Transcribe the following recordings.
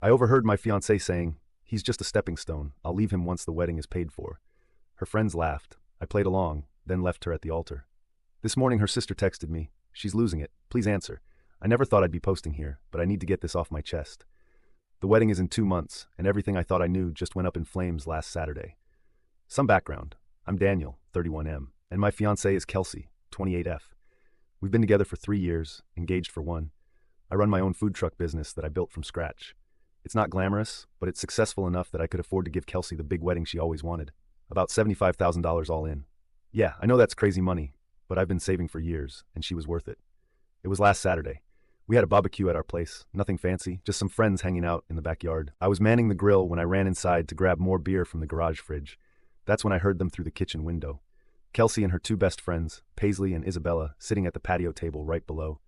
I overheard my fiancée saying, "He's just a stepping stone. I'll leave him once the wedding is paid for." Her friends laughed. I played along, then left her at the altar. This morning her sister texted me. "She's losing it. Please answer. I never thought I'd be posting here, but I need to get this off my chest. The wedding is in 2 months, and everything I thought I knew just went up in flames last Saturday." Some background. I'm Daniel, 31M, and my fiancée is Kelsey, 28F. We've been together for 3 years, engaged for 1. I run my own food truck business that I built from scratch. It's not glamorous, but it's successful enough that I could afford to give Kelsey the big wedding she always wanted. About $75,000 all in. Yeah, I know that's crazy money, but I've been saving for years, and she was worth it. It was last Saturday. We had a barbecue at our place, nothing fancy, just some friends hanging out in the backyard. I was manning the grill when I ran inside to grab more beer from the garage fridge. That's when I heard them through the kitchen window. Kelsey and her 2 best friends, Paisley and Isabella, sitting at the patio table right below.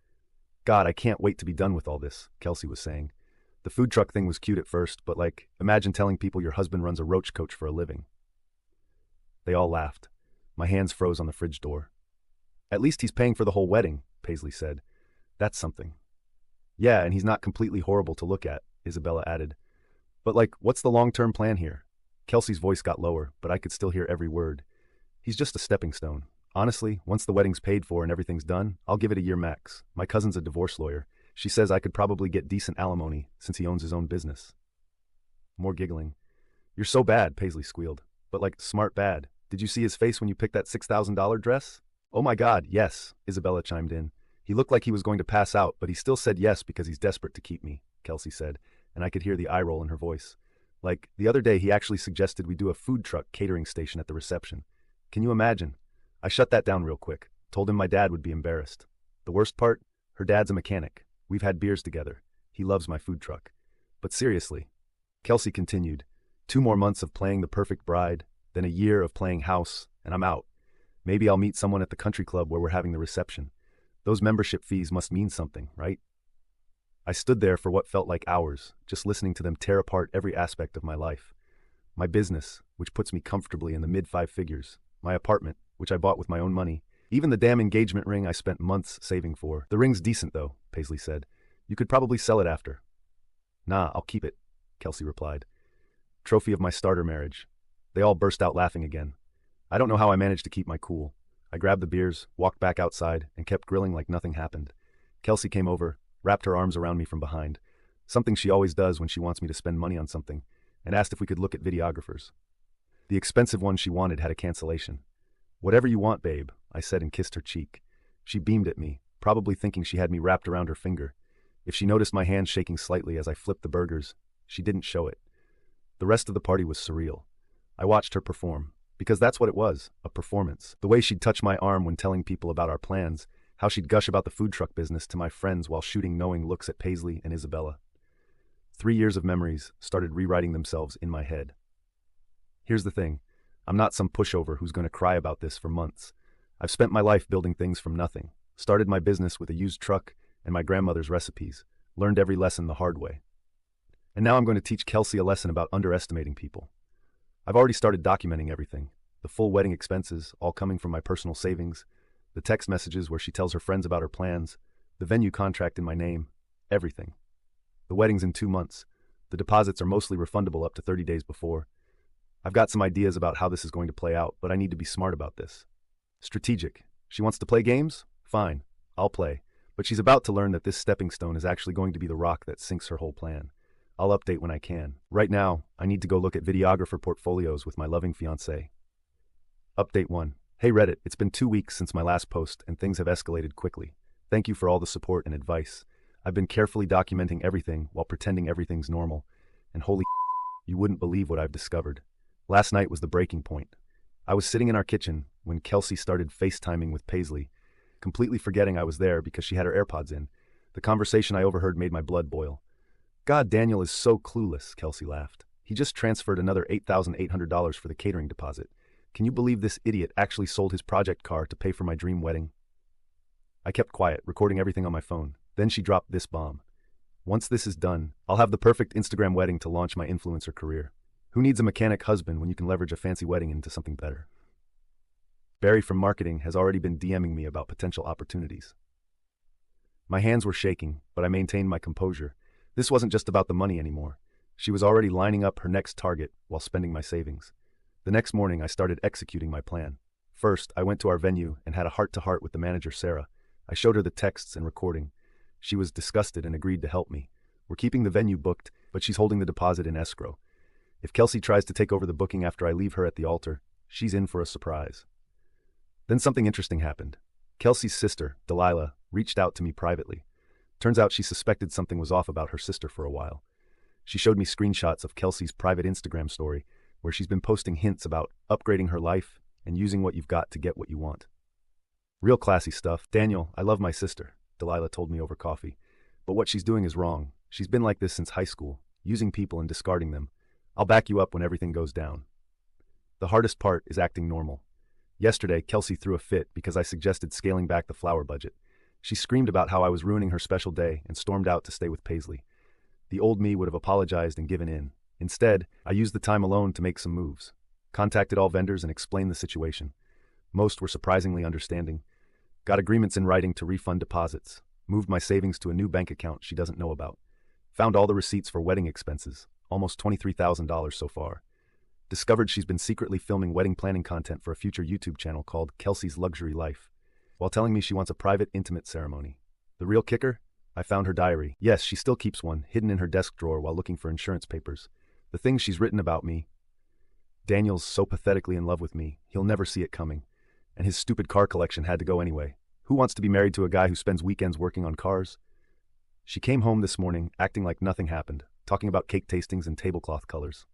"God, I can't wait to be done with all this," Kelsey was saying. "The food truck thing was cute at first, but imagine telling people your husband runs a roach coach for a living." They all laughed. My hands froze on the fridge door. "At least he's paying for the whole wedding," Paisley said. "That's something." "Yeah, and he's not completely horrible to look at," Isabella added. "But what's the long-term plan here?" Kelsey's voice got lower, but I could still hear every word. "He's just a stepping stone. Honestly, once the wedding's paid for and everything's done, I'll give it a year max. My cousin's a divorce lawyer. She says I could probably get decent alimony since he owns his own business." More giggling. "You're so bad," Paisley squealed. "But smart bad. Did you see his face when you picked that $6,000 dress?" "Oh my God, yes," Isabella chimed in. "He looked like he was going to pass out, but he still said yes because he's desperate to keep me," Kelsey said, and I could hear the eye roll in her voice. The other day he actually suggested we do a food truck catering station at the reception. Can you imagine? I shut that down real quick, told him my dad would be embarrassed. The worst part? Her dad's a mechanic. We've had beers together. He loves my food truck. But seriously, Kelsey continued, 2 more months of playing the perfect bride, then a year of playing house, and I'm out. Maybe I'll meet someone at the country club where we're having the reception. Those membership fees must mean something, right? I stood there for what felt like hours, just listening to them tear apart every aspect of my life. My business, which puts me comfortably in the mid-5 figures. My apartment, which I bought with my own money. Even the damn engagement ring I spent months saving for. "The ring's decent, though," Paisley said. "You could probably sell it after." "Nah, I'll keep it," Kelsey replied. "Trophy of my starter marriage." They all burst out laughing again. I don't know how I managed to keep my cool. I grabbed the beers, walked back outside, and kept grilling like nothing happened. Kelsey came over, wrapped her arms around me from behind, something she always does when she wants me to spend money on something, and asked if we could look at videographers. The expensive one she wanted had a cancellation. "Whatever you want, babe," I said and kissed her cheek. She beamed at me, probably thinking she had me wrapped around her finger. If she noticed my hands shaking slightly as I flipped the burgers, she didn't show it. The rest of the party was surreal. I watched her perform, because that's what it was, a performance. The way she'd touch my arm when telling people about our plans, how she'd gush about the food truck business to my friends while shooting knowing looks at Paisley and Isabella. 3 years of memories started rewriting themselves in my head. Here's the thing. I'm not some pushover who's going to cry about this for months. I've spent my life building things from nothing, started my business with a used truck and my grandmother's recipes, learned every lesson the hard way. And now I'm going to teach Kelsey a lesson about underestimating people. I've already started documenting everything, the full wedding expenses, all coming from my personal savings, the text messages where she tells her friends about her plans, the venue contract in my name, everything. The wedding's in 2 months. The deposits are mostly refundable up to 30 days before. I've got some ideas about how this is going to play out, but I need to be smart about this. Strategic. She wants to play games? Fine, I'll play. But she's about to learn that this stepping stone is actually going to be the rock that sinks her whole plan. I'll update when I can. Right now, I need to go look at videographer portfolios with my loving fiancé. Update 1. Hey Reddit, it's been 2 weeks since my last post and things have escalated quickly. Thank you for all the support and advice. I've been carefully documenting everything while pretending everything's normal. And holy you wouldn't believe what I've discovered. Last night was the breaking point. I was sitting in our kitchen when Kelsey started FaceTiming with Paisley, completely forgetting I was there because she had her AirPods in. The conversation I overheard made my blood boil. God, Daniel is so clueless, Kelsey laughed. He just transferred another $8,800 for the catering deposit. Can you believe this idiot actually sold his project car to pay for my dream wedding? I kept quiet, recording everything on my phone. Then she dropped this bomb. Once this is done, I'll have the perfect Instagram wedding to launch my influencer career. Who needs a mechanic husband when you can leverage a fancy wedding into something better? Barry from marketing has already been DMing me about potential opportunities. My hands were shaking, but I maintained my composure. This wasn't just about the money anymore. She was already lining up her next target while spending my savings. The next morning, I started executing my plan. First, I went to our venue and had a heart-to-heart with the manager, Sarah. I showed her the texts and recording. She was disgusted and agreed to help me. We're keeping the venue booked, but she's holding the deposit in escrow. If Kelsey tries to take over the booking after I leave her at the altar, she's in for a surprise. Then something interesting happened. Kelsey's sister, Delilah, reached out to me privately. Turns out she suspected something was off about her sister for a while. She showed me screenshots of Kelsey's private Instagram story, where she's been posting hints about upgrading her life and using what you've got to get what you want. Real classy stuff. Daniel, I love my sister, Delilah told me over coffee. But what she's doing is wrong. She's been like this since high school, using people and discarding them. I'll back you up when everything goes down. The hardest part is acting normal. Yesterday, Kelsey threw a fit because I suggested scaling back the flower budget. She screamed about how I was ruining her special day and stormed out to stay with Paisley. The old me would have apologized and given in. Instead, I used the time alone to make some moves. Contacted all vendors and explained the situation. Most were surprisingly understanding. Got agreements in writing to refund deposits. Moved my savings to a new bank account she doesn't know about. Found all the receipts for wedding expenses, almost $23,000 so far. Discovered she's been secretly filming wedding planning content for a future YouTube channel called Kelsey's Luxury Life, while telling me she wants a private, intimate ceremony. The real kicker? I found her diary. Yes, she still keeps one, hidden in her desk drawer while looking for insurance papers. The things she's written about me. Daniel's so pathetically in love with me, he'll never see it coming. And his stupid car collection had to go anyway. Who wants to be married to a guy who spends weekends working on cars? She came home this morning, acting like nothing happened, talking about cake tastings and tablecloth colors.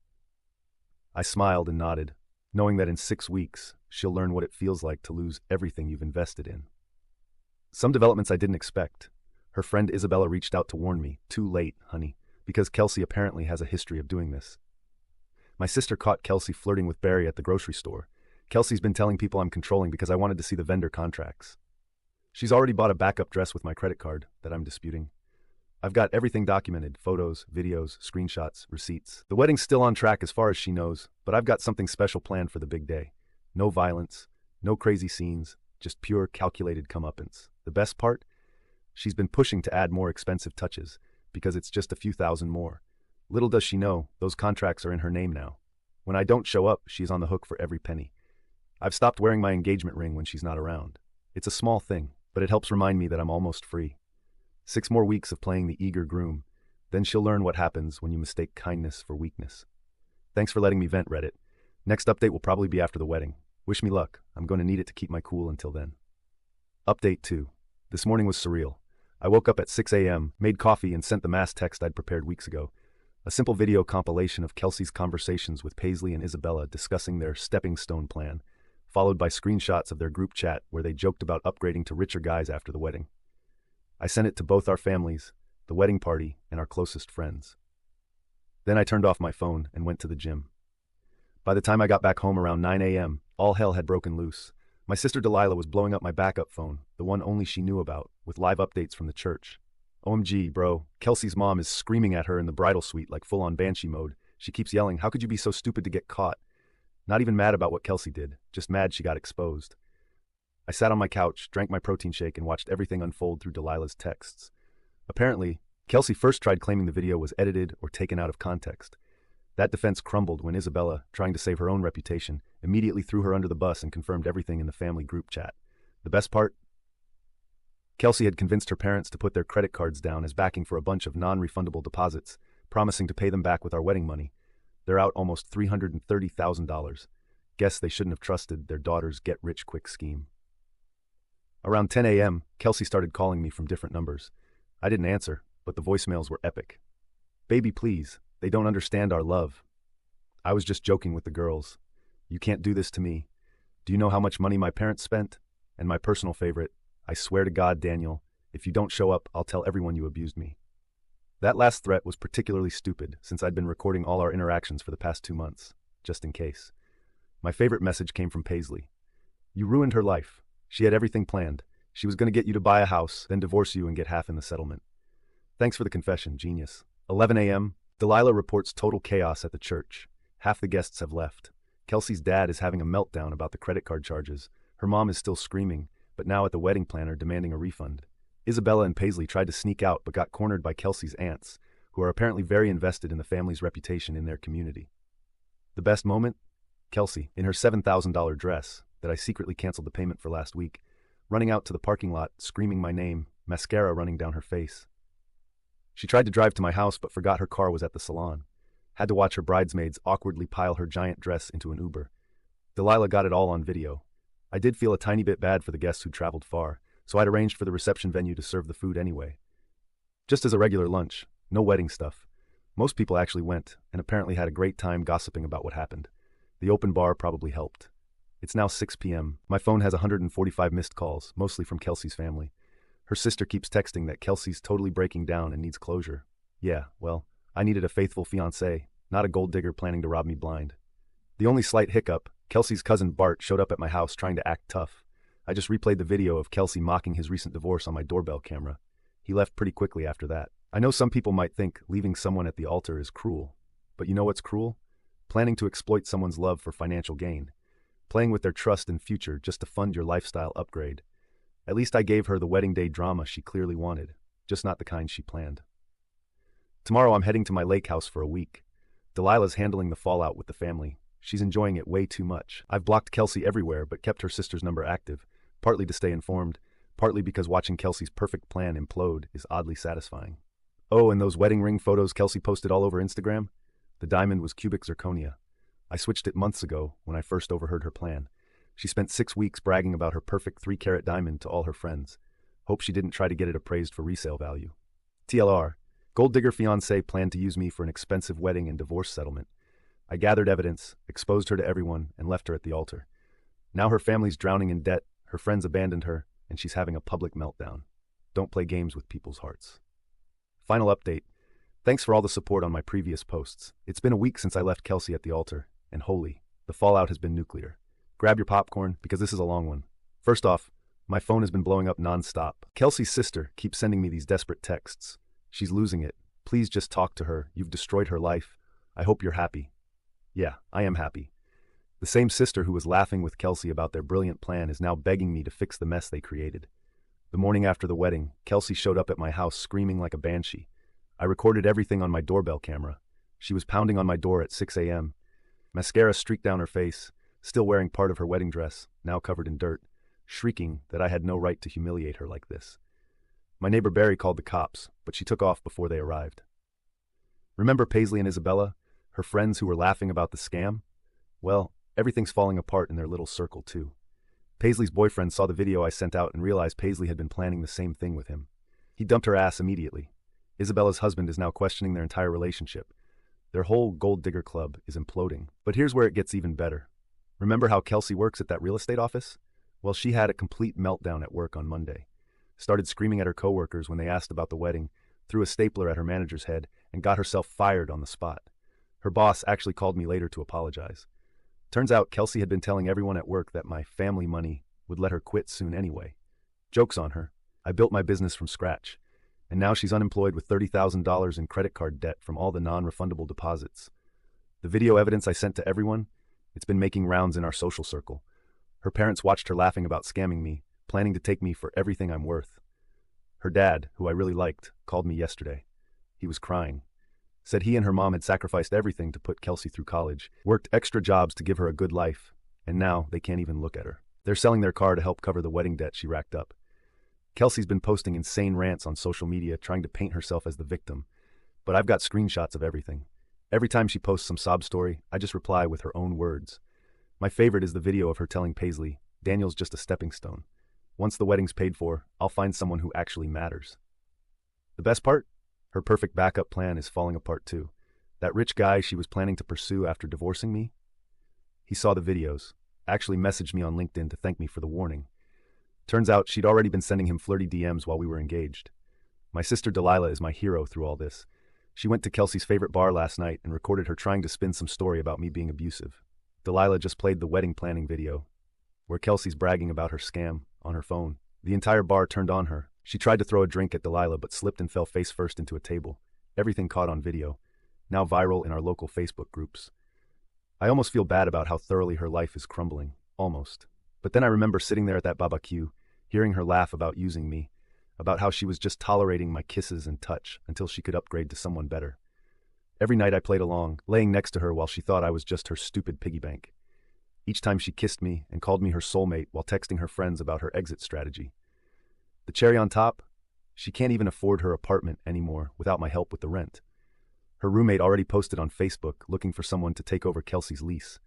I smiled and nodded, knowing that in 6 weeks, she'll learn what it feels like to lose everything you've invested in. Some developments I didn't expect. Her friend Isabella reached out to warn me, too late, honey, because Kelsey apparently has a history of doing this. My sister caught Kelsey flirting with Barry at the grocery store. Kelsey's been telling people I'm controlling because I wanted to see the vendor contracts. She's already bought a backup dress with my credit card that I'm disputing. I've got everything documented, photos, videos, screenshots, receipts. The wedding's still on track as far as she knows, but I've got something special planned for the big day. No violence, no crazy scenes, just pure calculated comeuppance. The best part? She's been pushing to add more expensive touches, because it's just a few thousand more. Little does she know, those contracts are in her name now. When I don't show up, she's on the hook for every penny. I've stopped wearing my engagement ring when she's not around. It's a small thing, but it helps remind me that I'm almost free. 6 more weeks of playing the eager groom. Then she'll learn what happens when you mistake kindness for weakness. Thanks for letting me vent, Reddit. Next update will probably be after the wedding. Wish me luck. I'm going to need it to keep my cool until then. Update 2. This morning was surreal. I woke up at 6 a.m., made coffee, and sent the mass text I'd prepared weeks ago. A simple video compilation of Kelsey's conversations with Paisley and Isabella discussing their stepping stone plan, followed by screenshots of their group chat where they joked about upgrading to richer guys after the wedding. I sent it to both our families, the wedding party, and our closest friends. Then I turned off my phone and went to the gym. By the time I got back home around 9 a.m., all hell had broken loose. My sister Delilah was blowing up my backup phone, the one only she knew about, with live updates from the church. OMG, bro, Kelsey's mom is screaming at her in the bridal suite like full-on banshee mode. She keeps yelling, "How could you be so stupid to get caught?" Not even mad about what Kelsey did, just mad she got exposed. I sat on my couch, drank my protein shake, and watched everything unfold through Delilah's texts. Apparently, Kelsey first tried claiming the video was edited or taken out of context. That defense crumbled when Isabella, trying to save her own reputation, immediately threw her under the bus and confirmed everything in the family group chat. The best part? Kelsey had convinced her parents to put their credit cards down as backing for a bunch of non-refundable deposits, promising to pay them back with our wedding money. They're out almost $330,000. Guess they shouldn't have trusted their daughter's get-rich-quick scheme. Around 10 a.m., Kelsey started calling me from different numbers. I didn't answer, but the voicemails were epic. "Baby, please. They don't understand our love." I was just joking with the girls. "You can't do this to me. Do you know how much money my parents spent?" And my personal favorite, "I swear to God, Daniel, if you don't show up, I'll tell everyone you abused me." That last threat was particularly stupid since I'd been recording all our interactions for the past 2 months, just in case. My favorite message came from Paisley. "You ruined her life. She had everything planned. She was going to get you to buy a house, then divorce you and get half in the settlement. Thanks for the confession, genius." 11 a.m., Delilah reports total chaos at the church. Half the guests have left. Kelsey's dad is having a meltdown about the credit card charges. Her mom is still screaming, but now at the wedding planner demanding a refund. Isabella and Paisley tried to sneak out but got cornered by Kelsey's aunts, who are apparently very invested in the family's reputation in their community. The best moment? Kelsey, in her $7,000 dress that I secretly canceled the payment for last week, running out to the parking lot, screaming my name, mascara running down her face. She tried to drive to my house but forgot her car was at the salon. Had to watch her bridesmaids awkwardly pile her giant dress into an Uber. Delilah got it all on video. I did feel a tiny bit bad for the guests who traveled far, so I'd arranged for the reception venue to serve the food anyway. Just as a regular lunch, no wedding stuff. Most people actually went, and apparently had a great time gossiping about what happened. The open bar probably helped. It's now 6 p.m. My phone has 145 missed calls, mostly from Kelsey's family. Her sister keeps texting that Kelsey's totally breaking down and needs closure. Yeah, well, I needed a faithful fiancé, not a gold digger planning to rob me blind. The only slight hiccup, Kelsey's cousin Bart showed up at my house trying to act tough. I just replayed the video of Kelsey mocking his recent divorce on my doorbell camera. He left pretty quickly after that. I know some people might think leaving someone at the altar is cruel. But you know what's cruel? Planning to exploit someone's love for financial gain. Playing with their trust and future just to fund your lifestyle upgrade. At least I gave her the wedding day drama she clearly wanted, just not the kind she planned. Tomorrow I'm heading to my lake house for a week. Delilah's handling the fallout with the family. She's enjoying it way too much. I've blocked Kelsey everywhere but kept her sister's number active, partly to stay informed, partly because watching Kelsey's perfect plan implode is oddly satisfying. Oh, and those wedding ring photos Kelsey posted all over Instagram? The diamond was cubic zirconia. I switched it months ago when I first overheard her plan. She spent 6 weeks bragging about her perfect 3-carat diamond to all her friends. Hope she didn't try to get it appraised for resale value. TLR, gold digger fiancé planned to use me for an expensive wedding and divorce settlement. I gathered evidence, exposed her to everyone, and left her at the altar. Now her family's drowning in debt, her friends abandoned her, and she's having a public meltdown. Don't play games with people's hearts. Final update. Thanks for all the support on my previous posts. It's been a week since I left Kelsey at the altar, and holy, the fallout has been nuclear. Grab your popcorn, because this is a long one. First off, my phone has been blowing up non-stop. Kelsey's sister keeps sending me these desperate texts. She's losing it. Please just talk to her. You've destroyed her life. I hope you're happy. Yeah, I am happy. The same sister who was laughing with Kelsey about their brilliant plan is now begging me to fix the mess they created. The morning after the wedding, Kelsey showed up at my house screaming like a banshee. I recorded everything on my doorbell camera. She was pounding on my door at 6 a.m. Mascara streaked down her face, still wearing part of her wedding dress, now covered in dirt, shrieking that I had no right to humiliate her like this. My neighbor Barry called the cops, but she took off before they arrived. Remember Paisley and Isabella, her friends who were laughing about the scam? Well, everything's falling apart in their little circle too. Paisley's boyfriend saw the video I sent out and realized Paisley had been planning the same thing with him. He dumped her ass immediately. Isabella's husband is now questioning their entire relationship. Their whole gold digger club is imploding. But here's where it gets even better. Remember how Kelsey works at that real estate office? Well, she had a complete meltdown at work on Monday. Started screaming at her coworkers when they asked about the wedding, threw a stapler at her manager's head, and got herself fired on the spot. Her boss actually called me later to apologize. Turns out Kelsey had been telling everyone at work that my family money would let her quit soon anyway. Joke's on her. I built my business from scratch. And now she's unemployed with $30,000 in credit card debt from all the non-refundable deposits. The video evidence I sent to everyone, it's been making rounds in our social circle. Her parents watched her laughing about scamming me, planning to take me for everything I'm worth. Her dad, who I really liked, called me yesterday. He was crying. Said he and her mom had sacrificed everything to put Kelsey through college, worked extra jobs to give her a good life, and now they can't even look at her. They're selling their car to help cover the wedding debt she racked up. Kelsey's been posting insane rants on social media trying to paint herself as the victim, but I've got screenshots of everything. Every time she posts some sob story, I just reply with her own words. My favorite is the video of her telling Paisley, Daniel's just a stepping stone. Once the wedding's paid for, I'll find someone who actually matters. The best part? Her perfect backup plan is falling apart too. That rich guy she was planning to pursue after divorcing me? He saw the videos, actually messaged me on LinkedIn to thank me for the warning. Turns out she'd already been sending him flirty DMs while we were engaged. My sister Delilah is my hero through all this. She went to Kelsey's favorite bar last night and recorded her trying to spin some story about me being abusive. Delilah just played the wedding planning video, where Kelsey's bragging about her scam, on her phone. The entire bar turned on her. She tried to throw a drink at Delilah but slipped and fell face first into a table. Everything caught on video, now viral in our local Facebook groups. I almost feel bad about how thoroughly her life is crumbling. Almost. But then I remember sitting there at that barbecue, hearing her laugh about using me, about how she was just tolerating my kisses and touch until she could upgrade to someone better. Every night I played along, laying next to her while she thought I was just her stupid piggy bank. Each time she kissed me and called me her soulmate while texting her friends about her exit strategy. The cherry on top? She can't even afford her apartment anymore without my help with the rent. Her roommate already posted on Facebook looking for someone to take over Kelsey's lease.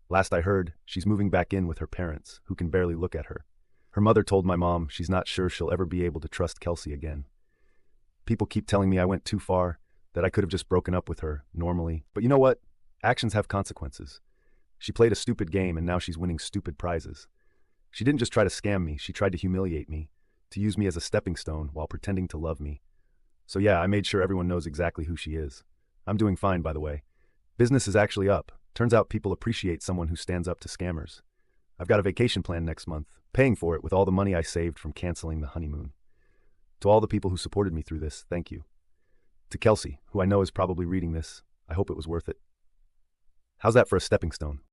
Last I heard, she's moving back in with her parents, who can barely look at her. Her mother told my mom she's not sure she'll ever be able to trust Kelsey again. People keep telling me I went too far, that I could have just broken up with her, normally. But you know what? Actions have consequences. She played a stupid game and now she's winning stupid prizes. She didn't just try to scam me, she tried to humiliate me, to use me as a stepping stone while pretending to love me. So yeah, I made sure everyone knows exactly who she is. I'm doing fine, by the way. Business is actually up. Turns out people appreciate someone who stands up to scammers. I've got a vacation planned next month, paying for it with all the money I saved from canceling the honeymoon. To all the people who supported me through this, thank you. To Kelsey, who I know is probably reading this, I hope it was worth it. How's that for a stepping stone?